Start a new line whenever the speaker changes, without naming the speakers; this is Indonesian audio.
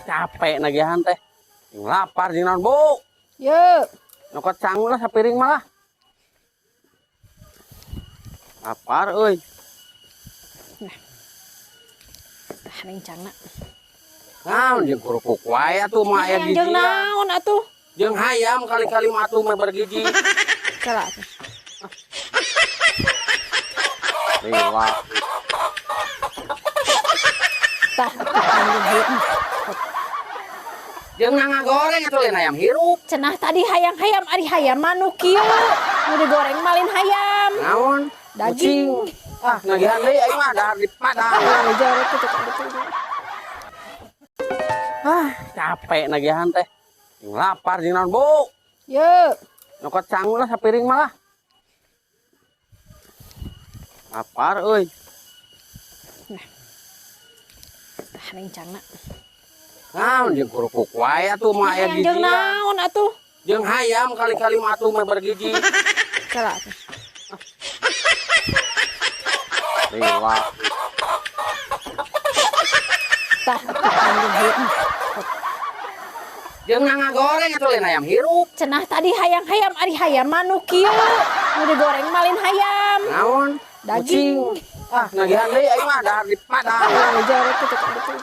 Capek nagihan teh. Lapar jeung naon, Bu?
Yuk.
Nyokot canggul lah sapiring malah. Lapar euy.
Tah rencana.
Naon jeung kerupuk wae atuh mah aya giji.
Jeung naon atuh?
Jeung hayam kali-kali mah atuh mah bergiji.
Salah.
Dewa.
Tah.
Jeung ngagoreng atuh lain ayam hirup.
Cenah tadi hayam-hayam ari hayam manuk kieu. Nu digoreng malin hayam.
Naon?
Daging.
Nagihan deui aing mah dahar di padang.
Jorok itu betul.
Capek nagihan teh. Lapar jeung naon, Bu?
Yuk.
Nyokot canggul lah sapiring malah. Lapar euy.
Tah rencana.
Naon jeung kerupuk wae atuh mah aya giji.
Jeung naon atuh?
Jeung hayam kali-kali mah atuh mah bergiji.
Salah.
Dewa.
Tah.
Jeung ngagoreng atuh lain ayam hirup.
Cenah tadi hayam-hayam ari hayam manuk kieu. Nu digoreng malin hayam.
Naon?
Daging.
Nagihan deui aing mah dahar di padang.
Jorok itu betul.